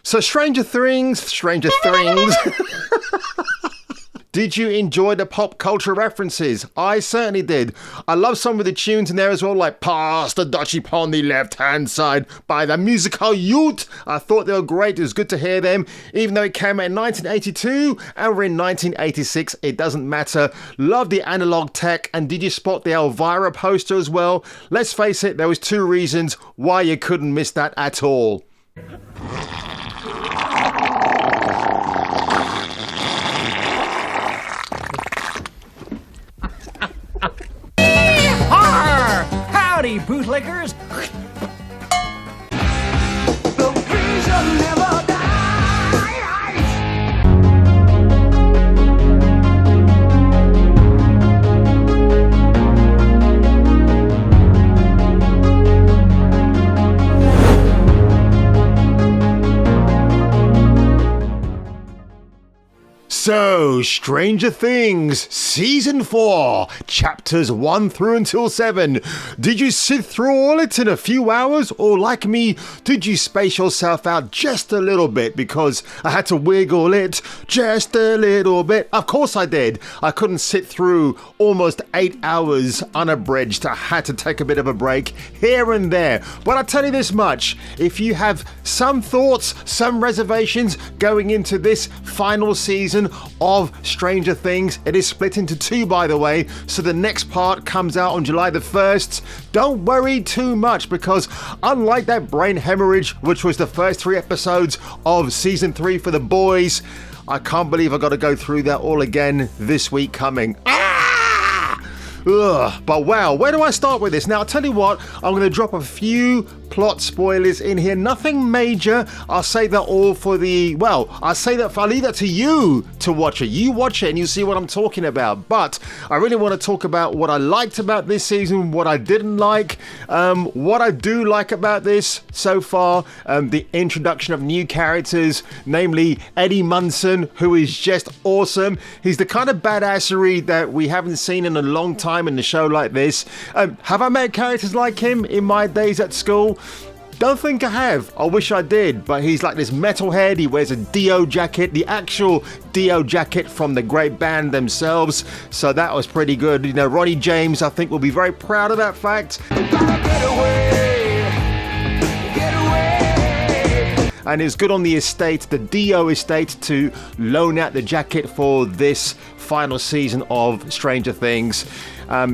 So Stranger Things. Did you enjoy the pop culture references? I certainly did. I love some of the tunes in there as well, like Pass the Dutchie upon the left-hand side by the musical youth. I thought they were great. It was good to hear them. Even though it came out in 1982 and we're in 1986, it doesn't matter. Love the analog tech. And did you spot the Elvira poster as well? Let's face it, there was 2 reasons why you couldn't miss that at all. Howdy, bootlickers! The vision never dies. So, Stranger Things, Season 4, Chapters 1 through until 7. Did you sit through all it in a few hours? Or like me, did you space yourself out just a little bit because I had to wiggle it just a little bit? Of course I did. I couldn't sit through almost 8 hours unabridged. I had to take a bit of a break here and there. But I'll tell you this much, if you have some thoughts, some reservations going into this final season of Stranger Things, it is split into 2 by the way, so the next part comes out on July the 1st. Don't worry too much because unlike that brain hemorrhage which was the first 3 episodes of season 3 for the boys, I can't believe I got to go through that all again this week coming. Ugh, but wow, where do I start with this? Now, I'll tell you what, I'm going to drop a few plot spoilers in here. Nothing major. I'll say that all for the, well, I'll leave that to you to watch it. You watch it and you see what I'm talking about. But I really want to talk about what I liked about this season, what I didn't like, what I do like about this so far, the introduction of new characters, namely Eddie Munson, who is just awesome. He's the kind of badassery that we haven't seen in a long time in a show like this. Have I met characters like him in my days at school? Don't think I have. I wish I did, but he's like this metalhead. He wears a Dio jacket, the actual Dio jacket from the great band themselves. So that was pretty good. You know, Ronnie James, I think, will be very proud of that fact. And it's good on the estate, the Dio estate, to loan out the jacket for this final season of Stranger Things.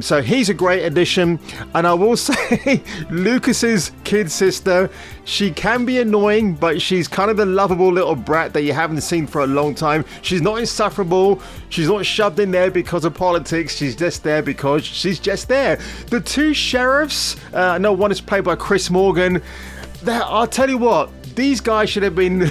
So he's a great addition. And I will say, Lucas's kid sister, she can be annoying, but she's kind of the lovable little brat that you haven't seen for a long time. She's not insufferable. She's not shoved in there because of politics. She's just there because she's just there. The 2 sheriffs, I know one is played by Chris Morgan. I'll tell you what, these guys should have been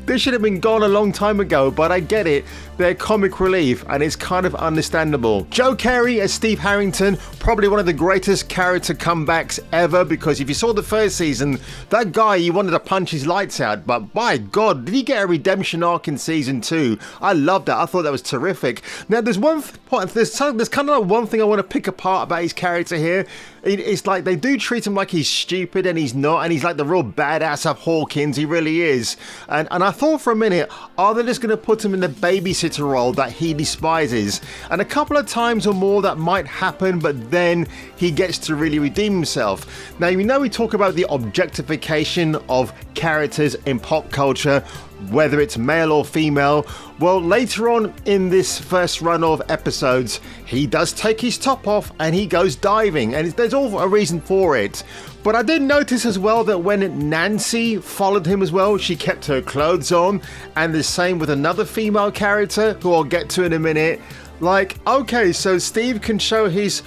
they should have been gone a long time ago, but I get it. They're comic relief and it's kind of understandable. Joe Carey as Steve Harrington, probably one of the greatest character comebacks ever, because if you saw the first season, that guy, you wanted to punch his lights out, but by God, did he get a redemption arc in season 2? I loved that. I thought that was terrific. Now there's one point, there's kind of like one thing I want to pick apart about his character here. It's like they do treat him like he's stupid and he's not, and he's like the real badass of Hawkins. He really is. And I thought for a minute, are they just going to put him in the babysitter role that he despises? And a couple of times or more that might happen, but then he gets to really redeem himself. Now, you know, we talk about the objectification of characters in pop culture, whether it's male or female. Well, later on in this first run of episodes, he does take his top off and he goes diving, and there's all a reason for it. But I did notice as well that when Nancy followed him as well, she kept her clothes on, and the same with another female character who I'll get to in a minute. Like, okay, so Steve can show his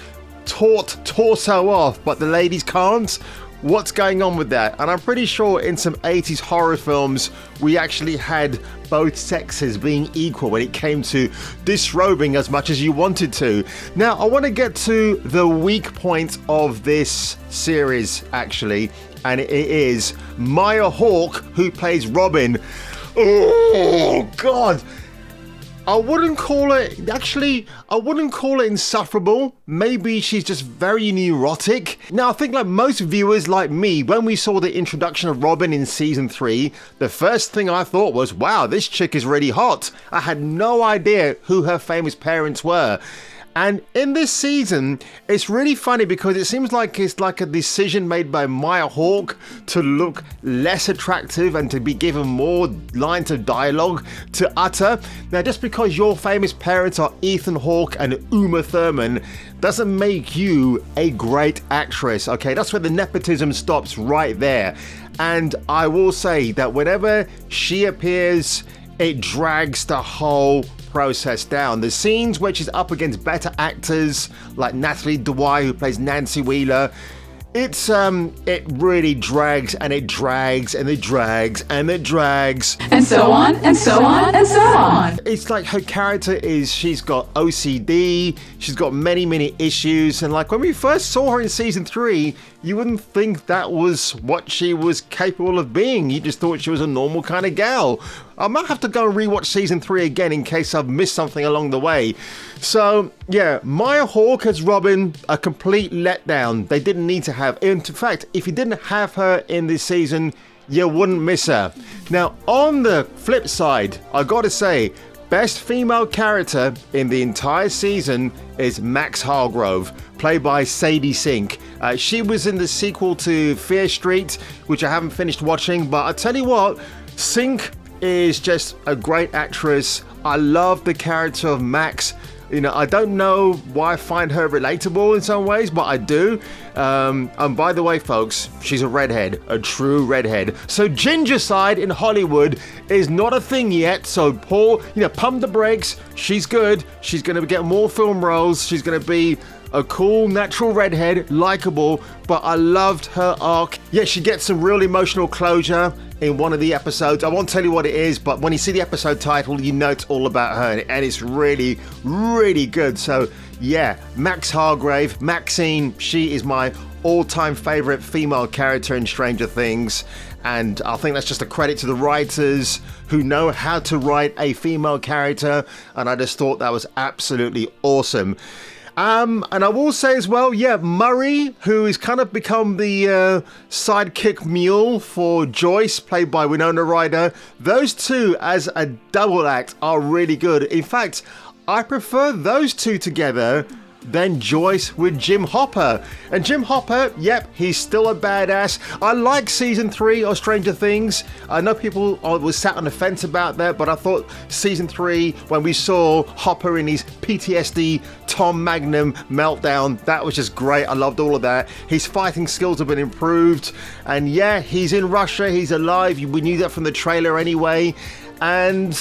taut torso off, but the ladies can't? What's going on with that? And I'm pretty sure in some 80s horror films, we actually had both sexes being equal when it came to disrobing as much as you wanted to. Now, I want to get to the weak point of this series, actually, and it is Maya Hawke, who plays Robin. Oh, God. I wouldn't call it, actually, I wouldn't call it insufferable. Maybe she's just very neurotic. Now, I think like most viewers like me, when we saw the introduction of Robin in season 3, the first thing I thought was, wow, this chick is really hot. I had no idea who her famous parents were. And in this season, it's really funny because it seems like it's like a decision made by Maya Hawke to look less attractive and to be given more lines of dialogue to utter. Now, just because your famous parents are Ethan Hawke and Uma Thurman doesn't make you a great actress, okay? That's where the nepotism stops right there. And I will say that whenever she appears, it drags the whole process down. The scenes where she's up against better actors like Natalie Dewey, who plays Nancy Wheeler, it really drags and it drags and it drags and it drags. And so on and so on and so on. It's like her character she's got OCD, she's got many issues, and like when we first saw her in season 3, you wouldn't think that was what she was capable of being. You just thought she was a normal kind of gal. I might have to go and rewatch season 3 again in case I've missed something along the way. So yeah, Maya Hawke as Robin, a complete letdown. They didn't need to have. In fact, if you didn't have her in this season, you wouldn't miss her. Now, on the flip side, I gotta say, best female character in the entire season is Max Hargrove, played by Sadie Sink. She was in the sequel to Fear Street, which I haven't finished watching, but I tell you what, Sink is just a great actress. I love the character of Max. You know, I don't know why I find her relatable in some ways, but I do. And by the way, folks, she's a redhead, a true redhead. So ginger side in Hollywood is not a thing yet. So Paul, pump the brakes. She's good. She's going to get more film roles. She's going to be a cool, natural redhead, likable, but I loved her arc. Yeah, she gets some real emotional closure in one of the episodes. I won't tell you what it is, but when you see the episode title, you know it's all about her, and it's really, really good. So yeah, Max Hargrave, Maxine, she is my all-time favorite female character in Stranger Things, and I think that's just a credit to the writers who know how to write a female character, and I just thought that was absolutely awesome. And I will say as well, yeah, Murray, who has kind of become the sidekick mule for Joyce, played by Winona Ryder, those two as a double act are really good. In fact, I prefer those two together than Joyce with Jim Hopper. And Jim Hopper, yep, he's still a badass. I like season 3 of Stranger Things. I know people was sat on the fence about that, but I thought season 3, when we saw Hopper in his PTSD Tom Magnum meltdown, that was just great. I loved all of that. His fighting skills have been improved. And yeah, he's in Russia, he's alive. We knew that from the trailer anyway. And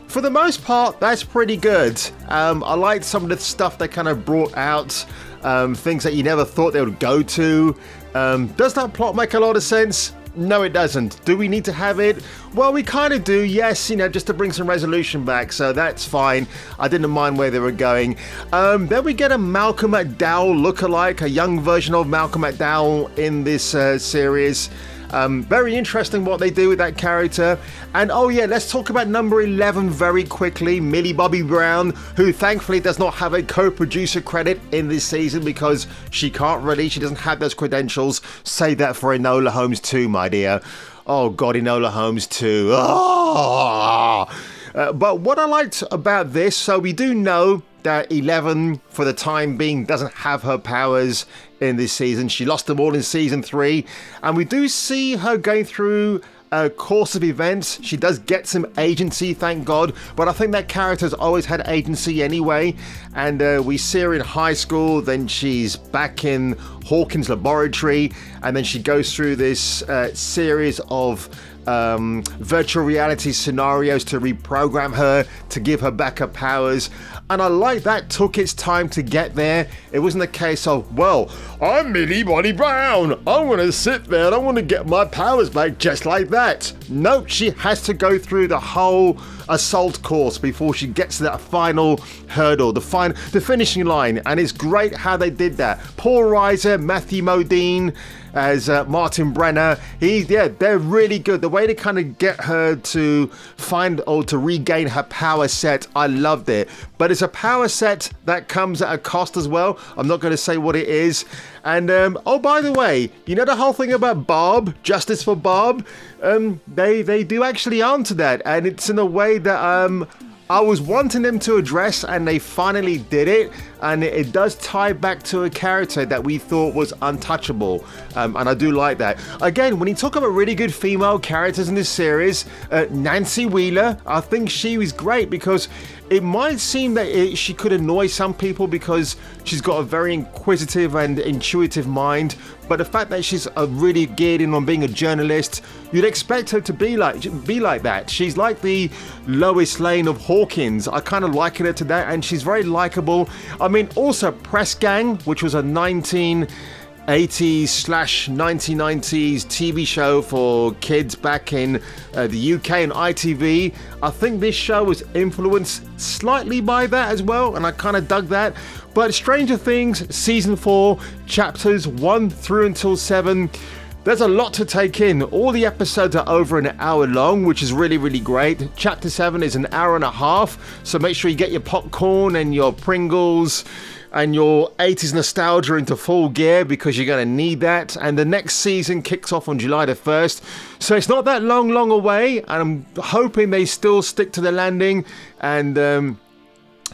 for the most part, that's pretty good. I liked some of the stuff they kind of brought out, things that you never thought they would go to. Does that plot make a lot of sense? No, it doesn't. Do we need to have it? Well, we kind of do, yes, just to bring some resolution back, so that's fine. I didn't mind where they were going. Then we get a Malcolm McDowell lookalike, a young version of Malcolm McDowell in this series. Very interesting what they do with that character. And oh yeah, let's talk about number 11 very quickly, Millie Bobby Brown, who thankfully does not have a co-producer credit in this season because she doesn't have those credentials. Say that for Enola Holmes 2, my dear. Oh god, Enola Holmes 2. But what I liked about this, so we do know that 11, for the time being, doesn't have her powers in this season. She lost them all in season 3. And we do see her going through a course of events. She does get some agency, thank God. But I think that character's always had agency anyway. And we see her in high school. Then she's back in Hawkins' laboratory. And then she goes through this series of virtual reality scenarios to reprogram her, to give her back her powers. And I like that took its time to get there. It wasn't a case of, well, I'm Millie Bobby Brown, I'm gonna sit there and I want to get my powers back just like that. Nope, she has to go through the whole assault course before she gets to that final hurdle, the finishing line. And it's great how they did that. Paul Reiser, Matthew Modine, as Martin Brenner. They're really good. The way they kind of get her to find or to regain her power set, I loved it. But it's a power set that comes at a cost as well. I'm not going to say what it is. And oh, by the way, you know the whole thing about Bob, justice for Bob? They do actually answer that, and it's in a way that I was wanting them to address, and they finally did it, and it does tie back to a character that we thought was untouchable, and I do like that. Again, when you talk about really good female characters in this series, Nancy Wheeler, I think she was great, because it might seem that she could annoy some people because she's got a very inquisitive and intuitive mind, but the fact that she's really geared in on being a journalist, you'd expect her to be like that. She's like the Lois Lane of Hawkins. I kind of liken her to that, and she's very likable. I mean, also Press Gang, which was a 1980s/1990s TV show for kids back in the UK and ITV. I think this show was influenced slightly by that as well, and I kind of dug that. But Stranger Things Season 4, Chapters 1 through until 7, there's a lot to take in. All the episodes are over an hour long, which is really, really great. Chapter 7 is an hour and a half, so make sure you get your popcorn and your Pringles and your 80s nostalgia into full gear, because you're going to need that. And the next season kicks off on July the 1st. So it's not that long away, and I'm hoping they still stick to the landing and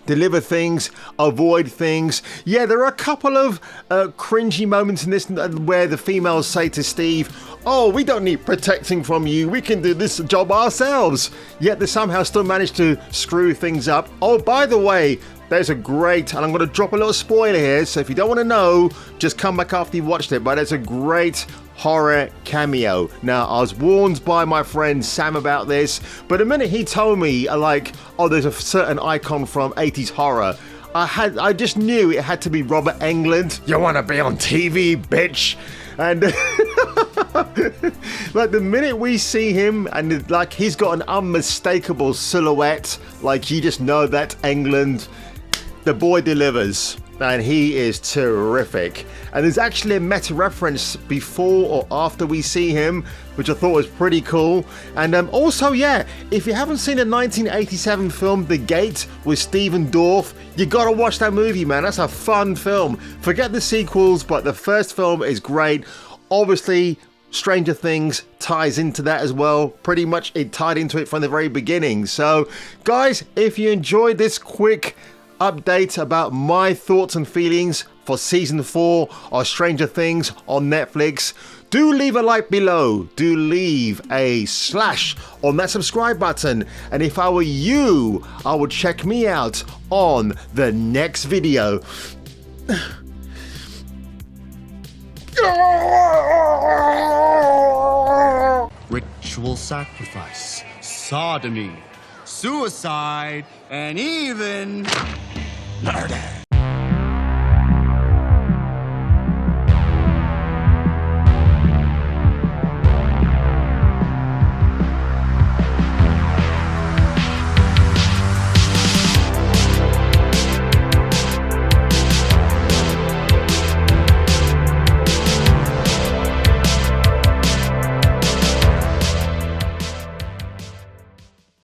deliver things, avoid things. Yeah, there are a couple of cringy moments in this where the females say to Steve, "Oh, we don't need protecting from you. We can do this job ourselves." Yet they somehow still manage to screw things up. Oh, by the way, there's a great, and I'm going to drop a little spoiler here, so if you don't want to know, just come back after you've watched it, but there's a great horror cameo. Now, I was warned by my friend Sam about this, but the minute he told me, there's a certain icon from 80s horror, I just knew it had to be Robert Englund. You want to be on TV, bitch? And like the minute we see him, and like he's got an unmistakable silhouette, like you just know that's Englund. The boy delivers, and he is terrific. And there's actually a meta reference before or after we see him, which I thought was pretty cool. And also, yeah, if you haven't seen the 1987 film The Gate with Stephen Dorff, you gotta watch that movie, man. That's a fun film. Forget the sequels, but the first film is great. Obviously, Stranger Things ties into that as well. Pretty much it tied into it from the very beginning. So, guys, if you enjoyed this quick update about my thoughts and feelings for season 4 of Stranger Things on Netflix, do leave a like below. Do leave a slash on that subscribe button. And if I were you, I would check me out on the next video. Ritual sacrifice, sodomy, suicide, and even murder.